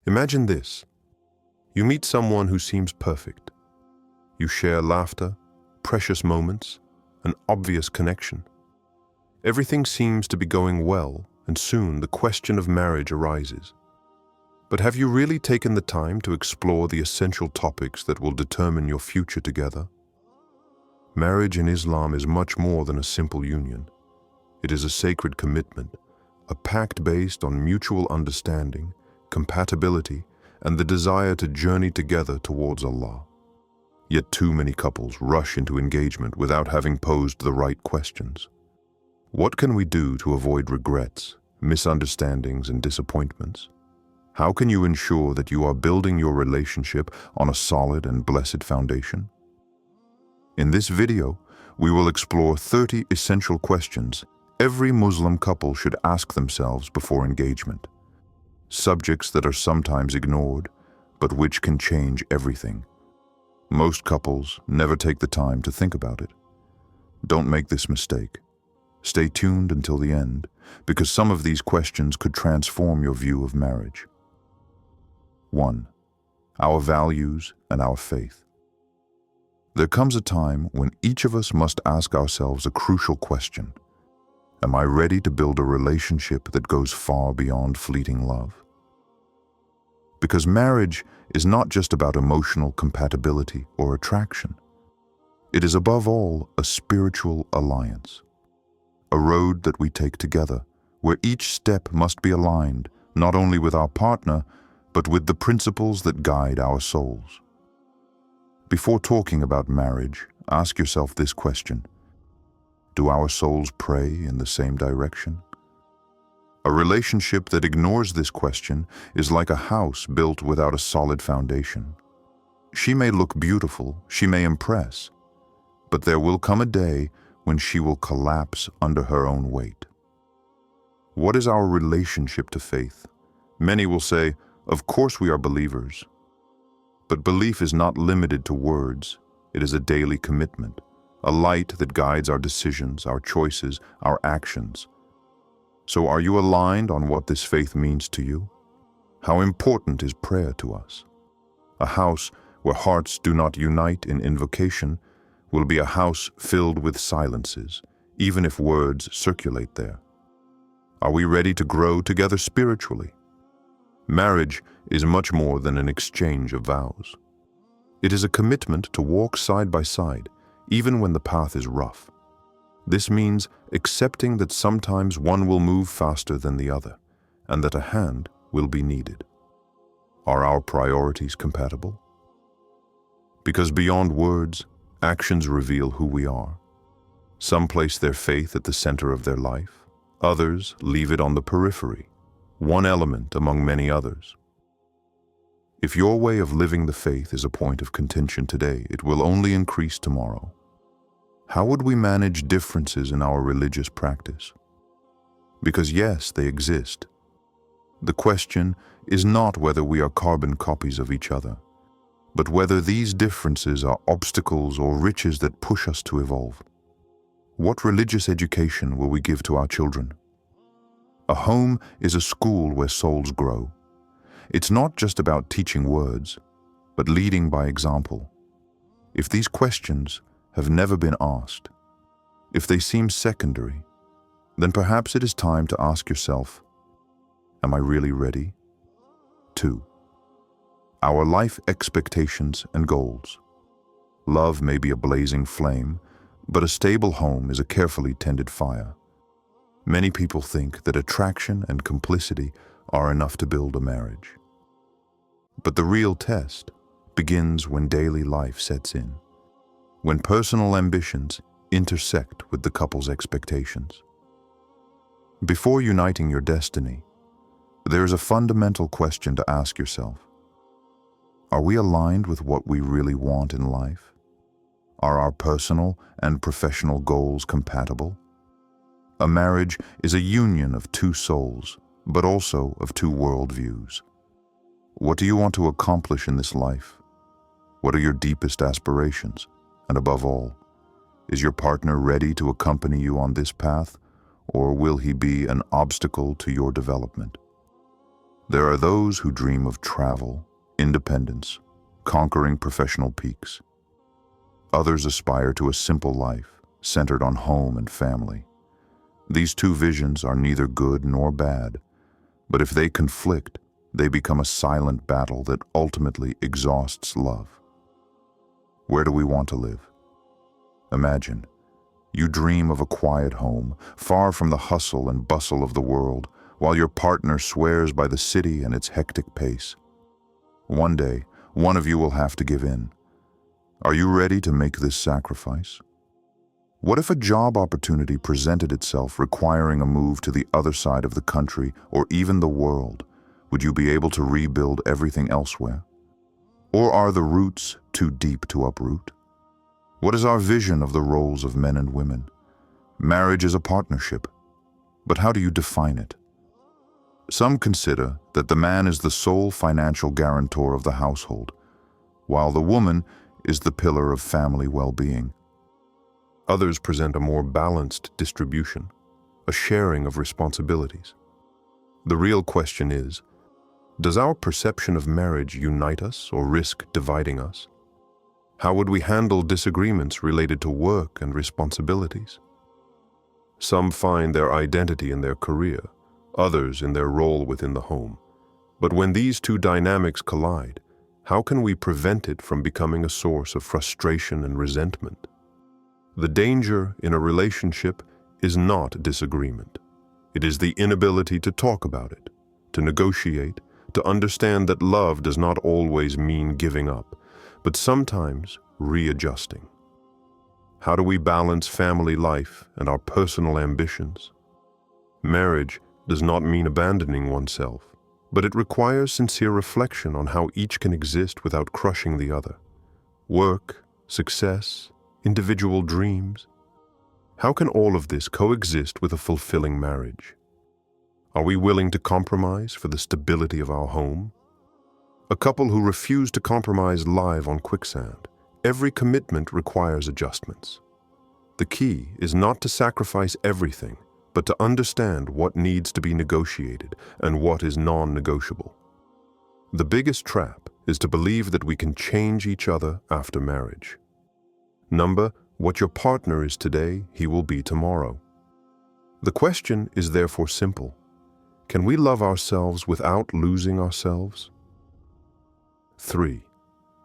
Imagine this. You meet someone who seems perfect. You share laughter, precious moments, an obvious connection. Everything seems to be going well, and soon the question of marriage arises. But have you really taken the time to explore the essential topics that will determine your future together? Marriage in Islam is much more than a simple union. It is a sacred commitment, a pact based on mutual understanding, compatibility, and the desire to journey together towards Allah. Yet too many couples rush into engagement without having posed the right questions. What can we do to avoid regrets, misunderstandings, and disappointments? How can you ensure that you are building your relationship on a solid and blessed foundation? In this video, we will explore 30 essential questions every Muslim couple should ask themselves before engagement. Subjects that are sometimes ignored, but which can change everything. Most couples never take the time to think about it. Don't make this mistake. Stay tuned until the end, because some of these questions could transform your view of marriage. 1. Our values and our faith. There comes a time when each of us must ask ourselves a crucial question. Am I ready to build a relationship that goes far beyond fleeting love? Because marriage is not just about emotional compatibility or attraction. It is above all a spiritual alliance, a road that we take together, where each step must be aligned not only with our partner, but with the principles that guide our souls. Before talking about marriage, ask yourself this question. Do our souls pray in the same direction? A relationship that ignores this question is like a house built without a solid foundation. She may look beautiful, she may impress, but there will come a day when she will collapse under her own weight. What is our relationship to faith? Many will say, of course we are believers. But belief is not limited to words. It is a daily commitment, a light that guides our decisions, our choices, our actions. So are you aligned on what this faith means to you? How important is prayer to us? A house where hearts do not unite in invocation will be a house filled with silences, even if words circulate there. Are we ready to grow together spiritually? Marriage is much more than an exchange of vows. It is a commitment to walk side by side, even when the path is rough. This means accepting that sometimes one will move faster than the other, and that a hand will be needed. Are our priorities compatible? Because beyond words, actions reveal who we are. Some place their faith at the center of their life. Others leave it on the periphery, one element among many others. If your way of living the faith is a point of contention today, it will only increase tomorrow. How would we manage differences in our religious practice? Because yes, they exist. The question is not whether we are carbon copies of each other, but whether these differences are obstacles or riches that push us to evolve. What religious education will we give to our children? A home is a school where souls grow. It's not just about teaching words, but leading by example. If these questions have never been asked, if they seem secondary, then perhaps it is time to ask yourself, am I really ready? 2. Our life expectations and goals. Love may be a blazing flame, but a stable home is a carefully tended fire. Many people think that attraction and complicity are enough to build a marriage. But the real test begins when daily life sets in, when personal ambitions intersect with the couple's expectations. Before uniting your destiny, there is a fundamental question to ask yourself. Are we aligned with what we really want in life? Are our personal and professional goals compatible? A marriage is a union of two souls, but also of two worldviews. What do you want to accomplish in this life? What are your deepest aspirations? And above all, is your partner ready to accompany you on this path, or will he be an obstacle to your development? There are those who dream of travel, independence, conquering professional peaks. Others aspire to a simple life, centered on home and family. These two visions are neither good nor bad, but if they conflict, they become a silent battle that ultimately exhausts love. Where do we want to live? Imagine, you dream of a quiet home, far from the hustle and bustle of the world, while your partner swears by the city and its hectic pace. One day, one of you will have to give in. Are you ready to make this sacrifice? What if a job opportunity presented itself requiring a move to the other side of the country or even the world? Would you be able to rebuild everything elsewhere? Or are the roots too deep to uproot? What is our vision of the roles of men and women? Marriage is a partnership, but how do you define it? Some consider that the man is the sole financial guarantor of the household, while the woman is the pillar of family well-being. Others present a more balanced distribution, a sharing of responsibilities. The real question is, does our perception of marriage unite us or risk dividing us? How would we handle disagreements related to work and responsibilities? Some find their identity in their career, others in their role within the home. But when these two dynamics collide, how can we prevent it from becoming a source of frustration and resentment? The danger in a relationship is not disagreement. It is the inability to talk about it, to negotiate, to understand that love does not always mean giving up, but sometimes readjusting. How do we balance family life and our personal ambitions? Marriage does not mean abandoning oneself, but it requires sincere reflection on how each can exist without crushing the other. Work, success, individual dreams. How can all of this coexist with a fulfilling marriage? Are we willing to compromise for the stability of our home? A couple who refuse to compromise live on quicksand. Every commitment requires adjustments. The key is not to sacrifice everything, but to understand what needs to be negotiated and what is non-negotiable. The biggest trap is to believe that we can change each other after marriage. Number, what your partner is today, he will be tomorrow. The question is therefore simple. Can we love ourselves without losing ourselves? 3.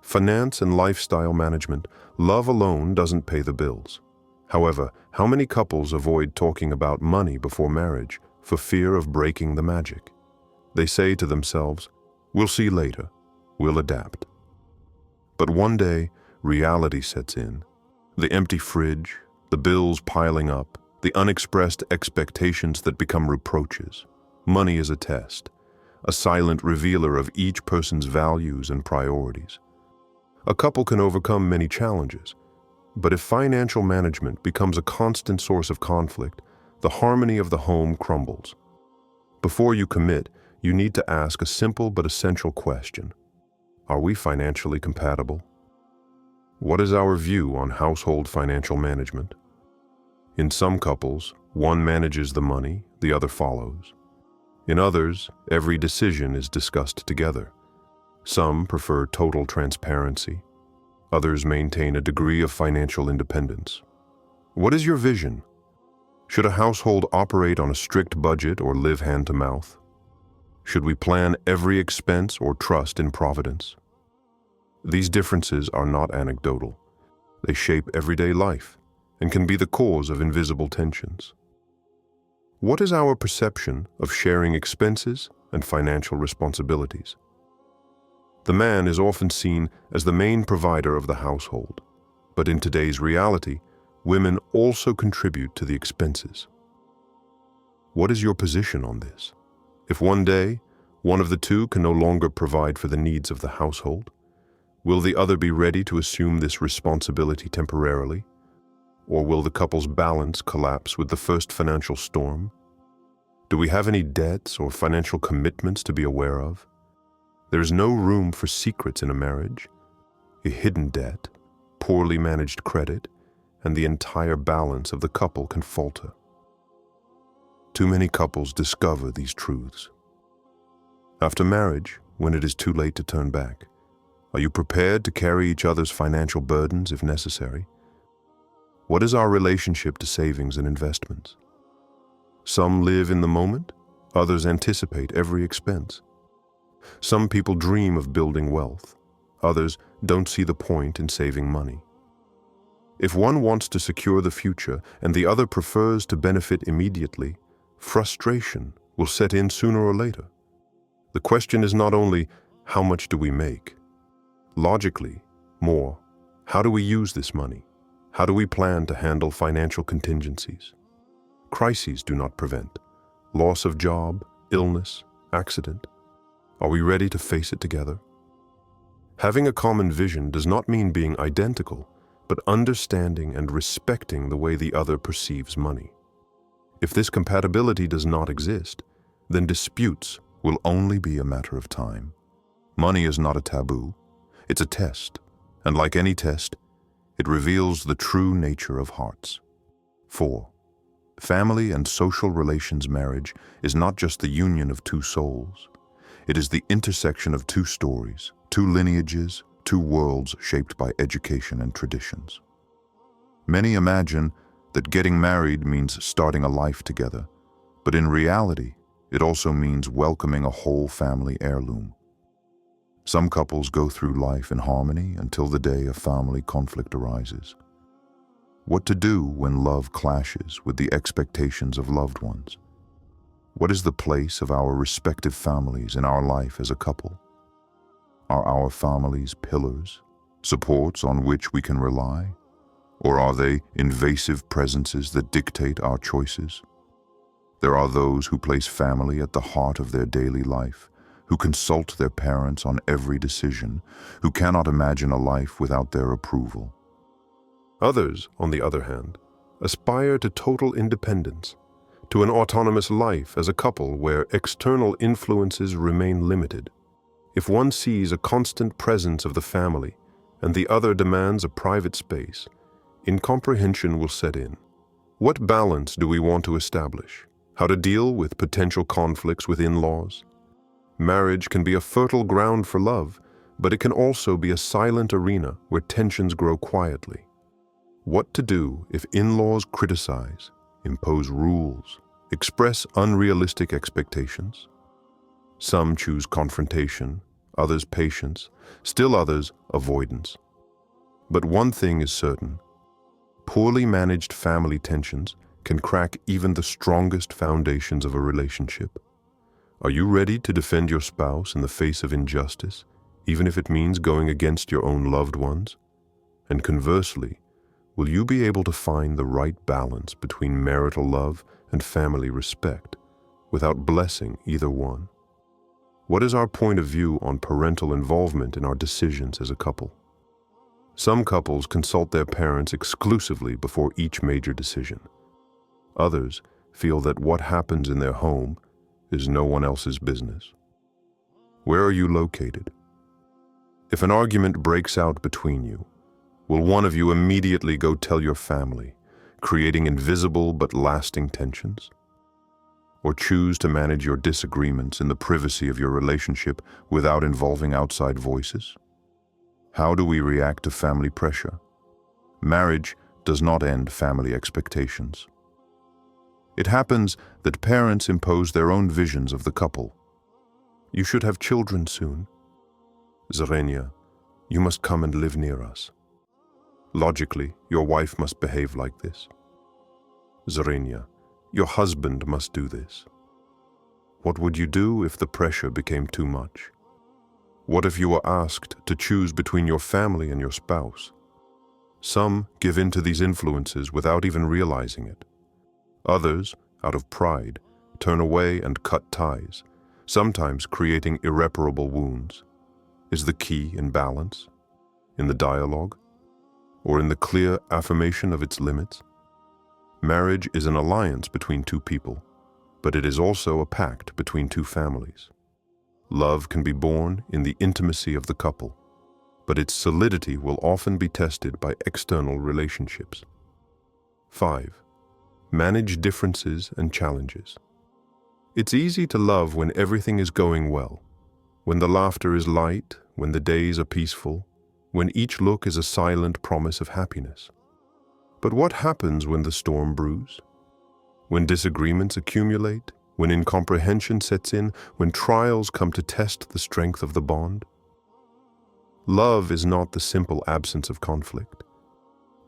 Finance and lifestyle management. Love alone doesn't pay the bills. However, how many couples avoid talking about money before marriage for fear of breaking the magic? They say to themselves, "We'll see later, we'll adapt." But one day, reality sets in. The empty fridge, the bills piling up, the unexpressed expectations that become reproaches. Money is a test, a silent revealer of each person's values and priorities. A couple can overcome many challenges, but if financial management becomes a constant source of conflict, the harmony of the home crumbles. Before you commit, you need to ask a simple but essential question. Are we financially compatible? What is our view on household financial management? In some couples, one manages the money, the other follows. In others, every decision is discussed together. Some prefer total transparency. Others maintain a degree of financial independence. What is your vision? Should a household operate on a strict budget or live hand to mouth? Should we plan every expense or trust in providence? These differences are not anecdotal. They shape everyday life and can be the cause of invisible tensions. What is our perception of sharing expenses and financial responsibilities? The man is often seen as the main provider of the household, but in today's reality, women also contribute to the expenses. What is your position on this? If one day, one of the two can no longer provide for the needs of the household, will the other be ready to assume this responsibility temporarily? Or will the couple's balance collapse with the first financial storm? Do we have any debts or financial commitments to be aware of? There is no room for secrets in a marriage. A hidden debt, poorly managed credit, and the entire balance of the couple can falter. Too many couples discover these truths. After marriage, when it is too late to turn back, are you prepared to carry each other's financial burdens if necessary? What is our relationship to savings and investments? Some live in the moment, others anticipate every expense. Some people dream of building wealth, others don't see the point in saving money. If one wants to secure the future and the other prefers to benefit immediately, frustration will set in sooner or later. The question is not only, how much do we make? Logically, more, how do we use this money? How do we plan to handle financial contingencies? Crises do not prevent. Loss of job, illness, accident. Are we ready to face it together? Having a common vision does not mean being identical, but understanding and respecting the way the other perceives money. If this compatibility does not exist, then disputes will only be a matter of time. Money is not a taboo. It's a test, and like any test, it reveals the true nature of hearts. 4. Family and social relations marriage is not just the union of two souls. It is the intersection of two stories, two lineages, two worlds shaped by education and traditions. Many imagine that getting married means starting a life together, but in reality, it also means welcoming a whole family heirloom. Some couples go through life in harmony until the day a family conflict arises. What to do when love clashes with the expectations of loved ones? What is the place of our respective families in our life as a couple? Are our families pillars, supports on which we can rely? Or are they invasive presences that dictate our choices? There are those who place family at the heart of their daily life, who consult their parents on every decision, who cannot imagine a life without their approval. Others, on the other hand, aspire to total independence, to an autonomous life as a couple where external influences remain limited. If one sees a constant presence of the family and the other demands a private space, incomprehension will set in. What balance do we want to establish? How to deal with potential conflicts with in-laws? Marriage can be a fertile ground for love, but it can also be a silent arena where tensions grow quietly. What to do if in-laws criticize, impose rules, express unrealistic expectations? Some choose confrontation, others patience, still others avoidance. But one thing is certain: poorly managed family tensions can crack even the strongest foundations of a relationship. Are you ready to defend your spouse in the face of injustice, even if it means going against your own loved ones? And conversely, will you be able to find the right balance between marital love and family respect, without blessing either one? What is our point of view on parental involvement in our decisions as a couple? Some couples consult their parents exclusively before each major decision. Others feel that what happens in their home is no one else's business. Where are you located? If an argument breaks out between you, will one of you immediately go tell your family, creating invisible but lasting tensions? Or choose to manage your disagreements in the privacy of your relationship without involving outside voices? How do we react to family pressure? Marriage does not end family expectations. It happens that parents impose their own visions of the couple. You should have children soon. Zarenia, you must come and live near us. Logically, your wife must behave like this. Zarenia, your husband must do this. What would you do if the pressure became too much? What if you were asked to choose between your family and your spouse? Some give in to these influences without even realizing it. Others, out of pride, turn away and cut ties, sometimes creating irreparable wounds. Is the key in balance, in the dialogue, or in the clear affirmation of its limits? Marriage is an alliance between two people, but it is also a pact between two families. Love can be born in the intimacy of the couple, but its solidity will often be tested by external relationships. 5. Manage differences and challenges. It's easy to love when everything is going well, when the laughter is light, when the days are peaceful, when each look is a silent promise of happiness. But what happens when the storm brews? When disagreements accumulate, when incomprehension sets in, when trials come to test the strength of the bond? Love is not the simple absence of conflict.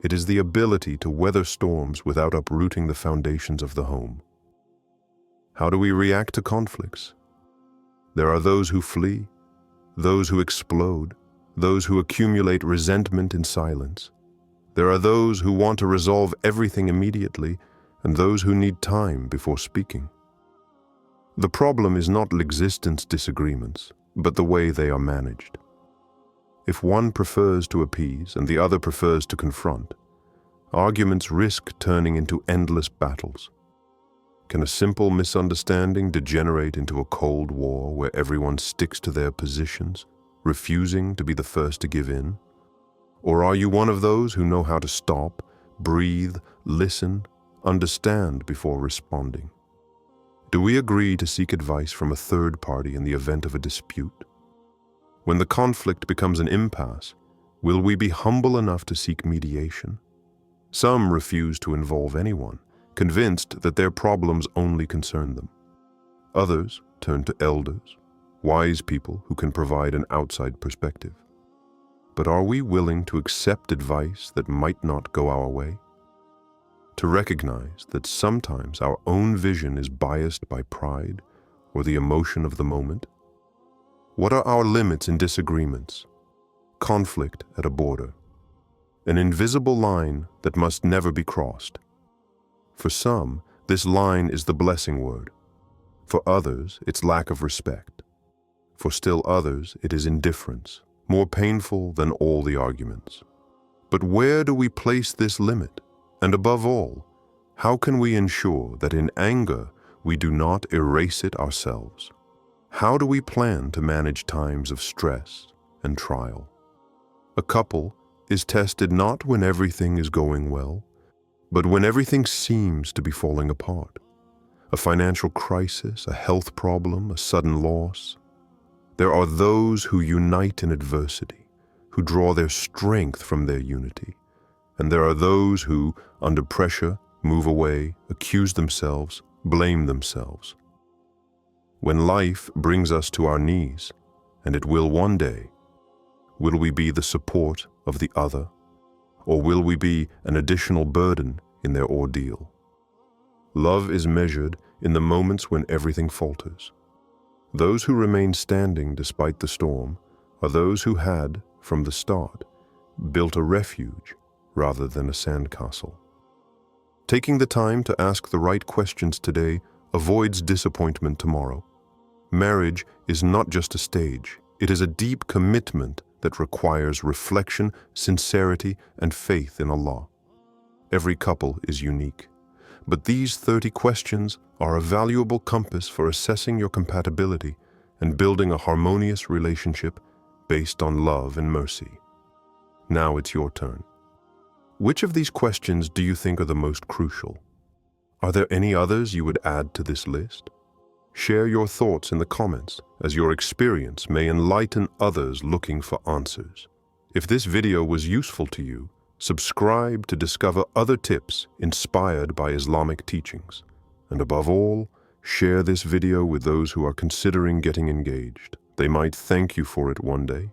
It is the ability to weather storms without uprooting the foundations of the home. How do we react to conflicts? There are those who flee, those who explode, those who accumulate resentment in silence. There are those who want to resolve everything immediately, and those who need time before speaking. The problem is not existence disagreements, but the way they are managed. If one prefers to appease and the other prefers to confront, arguments risk turning into endless battles. Can a simple misunderstanding degenerate into a cold war where everyone sticks to their positions, refusing to be the first to give in? Or are you one of those who know how to stop, breathe, listen, understand before responding? Do we agree to seek advice from a third party in the event of a dispute? When the conflict becomes an impasse, will we be humble enough to seek mediation? Some refuse to involve anyone, convinced that their problems only concern them. Others turn to elders, wise people who can provide an outside perspective. But are we willing to accept advice that might not go our way? To recognize that sometimes our own vision is biased by pride or the emotion of the moment? What are our limits in disagreements? Conflict at a border. An invisible line that must never be crossed. For some, this line is the blessing word. For others, it's lack of respect. For still others, it is indifference, more painful than all the arguments. But where do we place this limit? And above all, how can we ensure that in anger we do not erase it ourselves? How do we plan to manage times of stress and trial? A couple is tested not when everything is going well, but when everything seems to be falling apart. A financial crisis, a health problem, a sudden loss. There are those who unite in adversity, who draw their strength from their unity. And there are those who, under pressure, move away, accuse themselves, blame themselves. When life brings us to our knees, and it will one day, will we be the support of the other, or will we be an additional burden in their ordeal? Love is measured in the moments when everything falters. Those who remain standing despite the storm are those who had, from the start, built a refuge rather than a sandcastle. Taking the time to ask the right questions today avoids disappointment tomorrow. Marriage is not just a stage, it is a deep commitment that requires reflection, sincerity, and faith in Allah. Every couple is unique, but these 30 questions are a valuable compass for assessing your compatibility and building a harmonious relationship based on love and mercy. Now it's your turn. Which of these questions do you think are the most crucial? Are there any others you would add to this list? Share your thoughts in the comments, as your experience may enlighten others looking for answers. If this video was useful to you, subscribe to discover other tips inspired by Islamic teachings. And above all, share this video with those who are considering getting engaged. They might thank you for it one day.